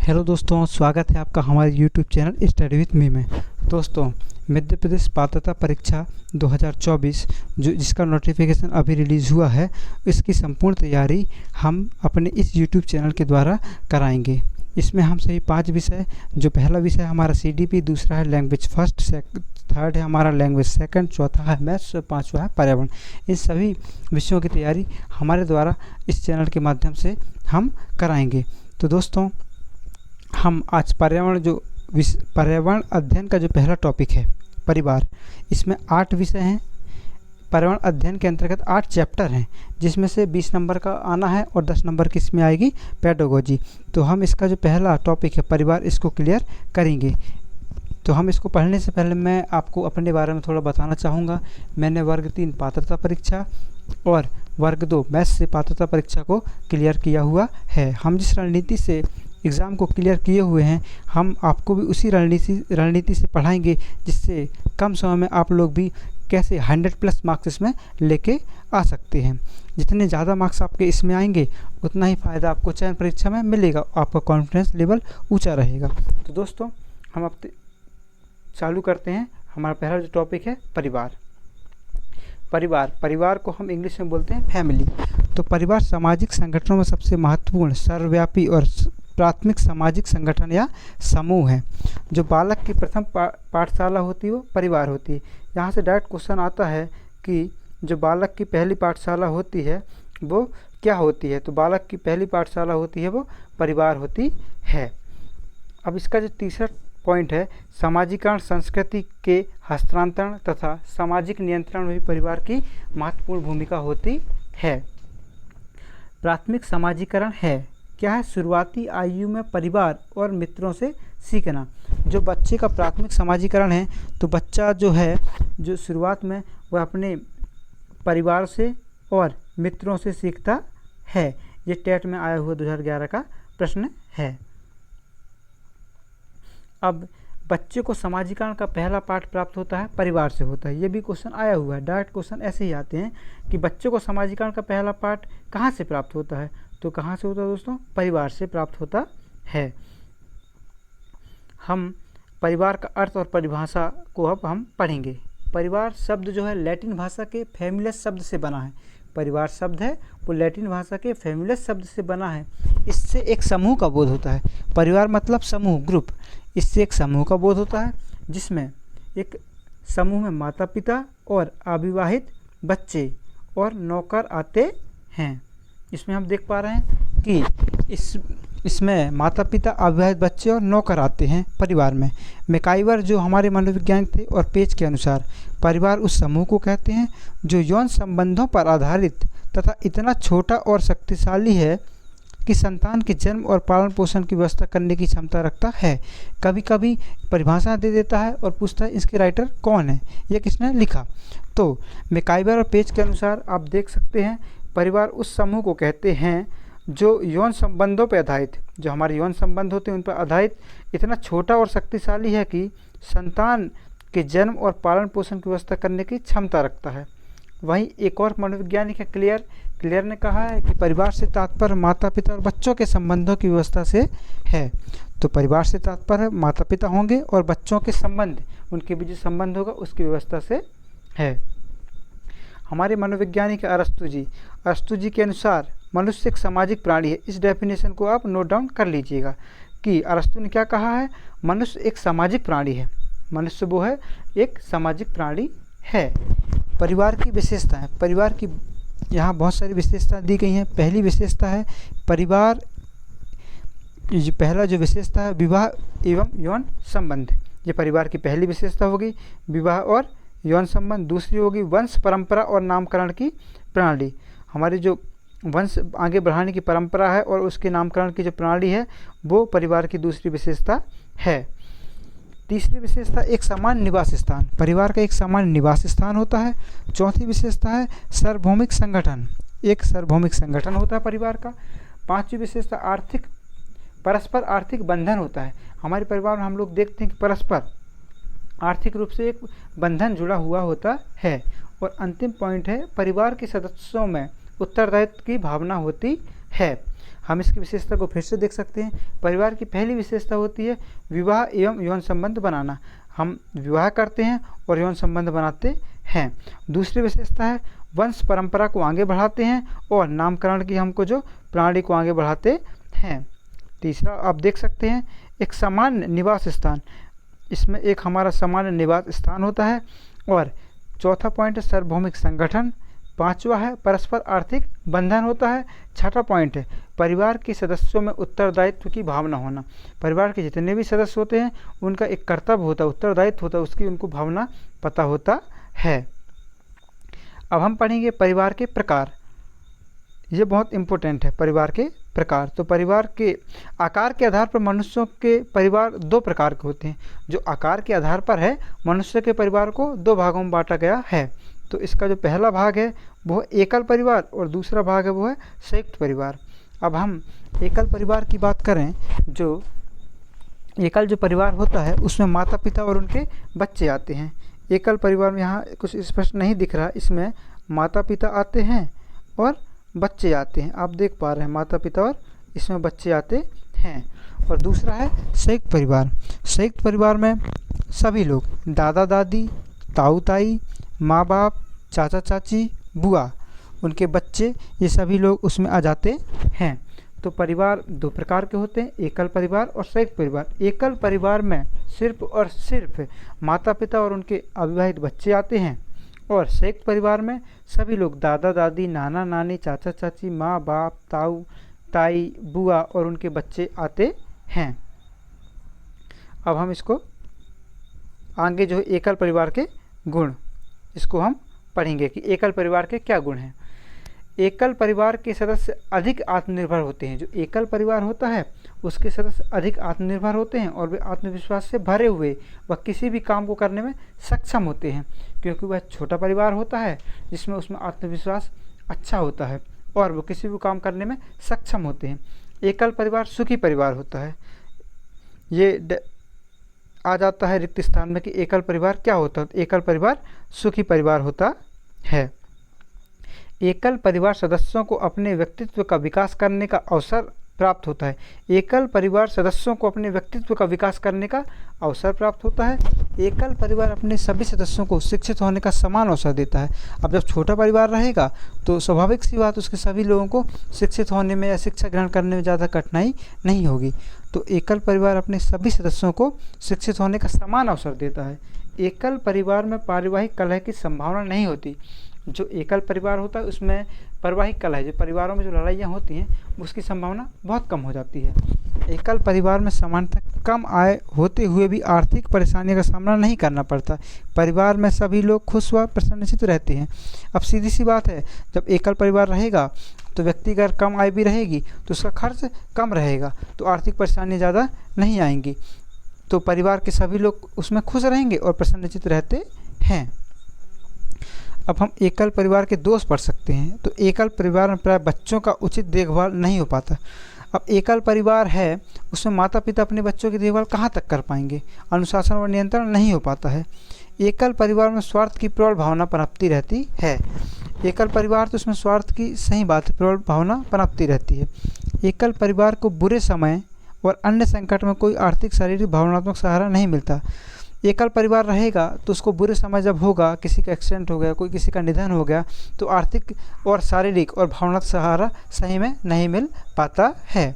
Hello दोस्तों, स्वागत है आपका हमारे YouTube channel study with me में। दोस्तों, मध्य प्रदेश पात्रता परीक्षा 2024 जिसका नोटिफिकेशन अभी रिलीज़ हुआ है, इसकी संपूर्ण तैयारी हम अपने इस यूट्यूब चैनल के द्वारा कराएंगे। इसमें हम सभी 5 विषय, जो पहला विषय हमारा CDP, दूसरा है लैंग्वेज फर्स्ट, थर्ड है हमारा लैंग्वेज सेकंड, चौथा है मैथ्स और पाँचवा है पर्यावरण। इन सभी विषयों की तैयारी हमारे द्वारा इस चैनल के माध्यम से हम कराएंगे। तो दोस्तों, हम आज पर्यावरण अध्ययन का जो पहला टॉपिक है परिवार, इसमें 8 विषय हैं। पर्यावरण अध्ययन के अंतर्गत 8 चैप्टर हैं, जिसमें से 20 नंबर का आना है और 10 नंबर की इसमें आएगी पेडागोजी। तो हम इसका जो पहला टॉपिक है परिवार, इसको क्लियर करेंगे। तो हम इसको पढ़ने से पहले मैं आपको अपने बारे में थोड़ा बताना चाहूँगा। मैंने वर्ग 3 पात्रता परीक्षा और वर्ग 2 मैथ्स से पात्रता परीक्षा को क्लियर किया हुआ है। हम जिस रणनीति से एग्ज़ाम को क्लियर किए हुए हैं, हम आपको भी उसी रणनीति से पढ़ाएंगे, जिससे कम समय में आप लोग भी कैसे 100+ मार्क्स इसमें लेके आ सकते हैं। जितने ज़्यादा मार्क्स आपके इसमें आएंगे, उतना ही फ़ायदा आपको चयन परीक्षा में मिलेगा, आपका कॉन्फिडेंस लेवल ऊंचा रहेगा। तो दोस्तों, हम अब चालू करते हैं। हमारा पहला जो टॉपिक है परिवार को हम इंग्लिश में बोलते हैं फैमिली। तो परिवार सामाजिक संगठनों में सबसे महत्वपूर्ण, सर्वव्यापी और प्राथमिक सामाजिक संगठन या समूह है। जो बालक की प्रथम पाठशाला होती है वो परिवार होती है। यहाँ से डायरेक्ट क्वेश्चन आता है कि जो बालक की पहली पाठशाला होती है वो क्या होती है। तो बालक की पहली पाठशाला होती है वो परिवार होती है। अब इसका जो तीसरा पॉइंट है, सामाजिकरण, संस्कृति के हस्तांतरण तथा सामाजिक नियंत्रण में भी परिवार की महत्वपूर्ण भूमिका होती है। प्राथमिक समाजीकरण है क्या है? शुरुआती आयु में परिवार और मित्रों से सीखना। जो बच्चे का प्राथमिक समाजीकरण है, तो बच्चा जो है, जो शुरुआत में वह अपने परिवार से और मित्रों से सीखता है। ये टेट में आया हुआ 2011 का प्रश्न है। अब बच्चे को समाजीकरण का पहला पाठ प्राप्त होता है परिवार से होता है। ये भी क्वेश्चन आया हुआ है। डायरेक्ट क्वेश्चन ऐसे ही आते हैं कि बच्चे को समाजीकरण का पहला पाठ कहाँ से प्राप्त होता है। तो कहाँ से होता है दोस्तों? परिवार से प्राप्त होता है। हम परिवार का अर्थ और परिभाषा को अब हम पढ़ेंगे। परिवार शब्द जो है लैटिन भाषा के फैमिलियस शब्द से बना है। परिवार शब्द है वो लैटिन भाषा के फैमिलियस शब्द से बना है। इससे एक समूह का बोध होता है। परिवार मतलब समूह, ग्रुप। इससे एक समूह का बोध होता है, जिसमें एक समूह में माता पिता और अविवाहित बच्चे और नौकर आते हैं। इसमें हम देख पा रहे हैं कि इसमें माता पिता, अविवाहित बच्चे और नौकर आते हैं परिवार में। मैकाइवर जो हमारे मनोवैज्ञानिक थे और पेज के अनुसार, परिवार उस समूह को कहते हैं जो यौन संबंधों पर आधारित तथा इतना छोटा और शक्तिशाली है कि संतान के जन्म और पालन पोषण की व्यवस्था करने की क्षमता रखता है। कभी कभी परिभाषा दे देता है और पूछता है इसके राइटर कौन है, ये किसने लिखा। तो मैकाइवर और पेज के अनुसार आप देख सकते हैं, परिवार उस समूह को कहते हैं जो यौन संबंधों पर आधारित, जो हमारे यौन संबंध होते हैं उन पर आधारित इतना छोटा और शक्तिशाली है कि संतान के जन्म और पालन पोषण की व्यवस्था करने की क्षमता रखता है। वहीं एक और मनोवैज्ञानिक है क्लियर ने कहा है कि परिवार से तात्पर्य माता पिता और बच्चों के संबंधों की व्यवस्था से है। तो परिवार से तात्पर्य माता पिता होंगे और बच्चों के संबंध, उनके बीच जो संबंध होगा उसकी व्यवस्था से है। हमारे मनोवैज्ञानिक अरस्तु जी के अनुसार मनुष्य एक सामाजिक प्राणी है। इस डेफिनेशन को आप नोट डाउन कर लीजिएगा कि अरस्तु ने क्या कहा है। मनुष्य एक सामाजिक प्राणी है। मनुष्य वो है एक सामाजिक प्राणी है। परिवार की विशेषताएं, परिवार की यहाँ बहुत सारी विशेषता दी गई हैं। पहली विशेषता है परिवार, पहला जो विशेषता है विवाह एवं यौन संबंध। ये परिवार की पहली विशेषता होगी, विवाह और यौन संबंध। दूसरी होगी वंश परंपरा और नामकरण की प्रणाली। हमारी जो वंश आगे बढ़ाने की परंपरा है और उसके नामकरण की जो प्रणाली है, वो परिवार की दूसरी विशेषता है। तीसरी विशेषता एक सामान्य निवास स्थान। परिवार का एक सामान्य निवास स्थान होता है। चौथी विशेषता है सार्वभौमिक संगठन। एक सार्वभौमिक संगठन होता है परिवार का। पांचवी विशेषता परस्पर आर्थिक बंधन होता है। हमारे परिवार में हम लोग देखते हैं कि परस्पर आर्थिक रूप से एक बंधन जुड़ा हुआ होता है। और अंतिम पॉइंट है परिवार के सदस्यों में उत्तरदायित्व की भावना होती है। हम इसकी विशेषता को फिर से देख सकते हैं। परिवार की पहली विशेषता होती है विवाह एवं यौन संबंध बनाना। हम विवाह करते हैं और यौन संबंध बनाते हैं। दूसरी विशेषता है वंश परंपरा को आगे बढ़ाते हैं और नामकरण की हमको जो प्रणाली को आगे बढ़ाते हैं। तीसरा आप देख सकते हैं एक सामान्य निवास स्थान, इसमें एक हमारा सामान्य निवास स्थान होता है। और चौथा पॉइंट है सार्वभौमिक संगठन। पांचवा है परस्पर आर्थिक बंधन होता है। छठा पॉइंट है परिवार के सदस्यों में उत्तरदायित्व की भावना होना। परिवार के जितने भी सदस्य होते हैं उनका एक कर्तव्य होता है, उत्तरदायित्व होता है, उसकी उनको भावना पता होता है। अब हम पढ़ेंगे परिवार के प्रकार। ये बहुत इम्पोर्टेंट है, परिवार के प्रकार। तो परिवार के आकार के आधार पर मनुष्यों के परिवार दो प्रकार के होते हैं। जो आकार के आधार पर है मनुष्य के परिवार को दो भागों में बांटा गया है। तो इसका जो पहला भाग है वो है एकल परिवार और दूसरा भाग है वो है संयुक्त परिवार। अब हम एकल परिवार की बात करें, जो एकल जो परिवार होता है उसमें माता पिता और उनके बच्चे आते हैं। एकल परिवार में यहाँ कुछ स्पष्ट नहीं दिख रहा, इसमें माता पिता आते हैं और बच्चे आते हैं। आप देख पा रहे हैं माता पिता और इसमें बच्चे आते हैं। और दूसरा है संयुक्त परिवार। संयुक्त परिवार में सभी लोग दादा दादी, ताऊ ताई, माँ बाप, चाचा चाची, बुआ, उनके बच्चे, ये सभी लोग उसमें आ जाते हैं। तो परिवार दो प्रकार के होते हैं, एकल परिवार और संयुक्त परिवार। एकल परिवार में सिर्फ और सिर्फ माता पिता और उनके अविवाहित बच्चे आते हैं और संयुक्त परिवार में सभी लोग दादा दादी, नाना नानी, चाचा चाची, माँ बाप, ताऊ ताई, बुआ और उनके बच्चे आते हैं। अब हम इसको आगे जो है एकल परिवार के गुण, इसको हम पढ़ेंगे कि एकल परिवार के क्या गुण हैं। एकल परिवार के सदस्य अधिक आत्मनिर्भर होते हैं। जो एकल परिवार होता है उसके सदस्य अधिक आत्मनिर्भर होते हैं और वे आत्मविश्वास से भरे हुए वह किसी भी काम को करने में सक्षम होते हैं, क्योंकि वह छोटा परिवार होता है जिसमें उसमें आत्मविश्वास अच्छा होता है और वो किसी भी काम करने में सक्षम होते हैं। एकल परिवार सुखी परिवार होता है। ये आ जाता है रिक्त स्थान में कि एकल परिवार क्या होता है। एकल परिवार सुखी परिवार होता है। एकल परिवार सदस्यों को अपने व्यक्तित्व का विकास करने का अवसर प्राप्त होता है। एकल परिवार सदस्यों को अपने व्यक्तित्व का विकास करने का अवसर प्राप्त होता है। एकल परिवार अपने सभी सदस्यों को शिक्षित होने का समान अवसर देता है। अब जब छोटा परिवार रहेगा तो स्वाभाविक सी बात उसके सभी लोगों को शिक्षित होने में या शिक्षा ग्रहण करने में ज़्यादा कठिनाई नहीं होगी। तो एकल परिवार अपने सभी सदस्यों को शिक्षित होने का समान अवसर देता है। एकल परिवार में पारिवारिक कलह की संभावना नहीं होती। जो एकल परिवार होता है उसमें पारिवारिक कलह, जो परिवारों में जो लड़ाइयाँ होती हैं उसकी संभावना बहुत कम हो जाती है। एकल परिवार में सामान्यतः कम आय होते हुए भी आर्थिक परेशानियों का सामना नहीं करना पड़ता। परिवार में सभी लोग खुश व प्रसन्नचित्त रहते हैं। अब सीधी सी बात है, जब एकल परिवार रहेगा तो व्यक्ति अगर कम आय भी रहेगी तो उसका खर्च कम रहेगा, तो आर्थिक परेशानी ज़्यादा नहीं आएंगी। तो परिवार के सभी लोग उसमें खुश रहेंगे और प्रसन्नचित्त रहते हैं। अब हम एकल परिवार के दोष पढ़ सकते हैं। तो एकल परिवार में प्राय बच्चों का उचित देखभाल नहीं हो पाता। अब एकल परिवार है उसमें माता पिता अपने बच्चों की देखभाल कहाँ तक कर पाएंगे, अनुशासन और नियंत्रण नहीं हो पाता है। एकल परिवार में स्वार्थ की प्रबल भावना पनपती रहती है। एकल परिवार तो उसमें स्वार्थ की सही बात है, प्रबल भावना पनपती रहती है। एकल परिवार को बुरे समय और अन्य संकट में कोई आर्थिक, शारीरिक, भावनात्मक सहारा नहीं मिलता। एकल परिवार रहेगा तो उसको बुरे समय जब होगा, किसी का एक्सीडेंट हो गया, कोई किसी का निधन हो गया, तो आर्थिक और शारीरिक और भावनात्मक सहारा सही में नहीं मिल पाता है।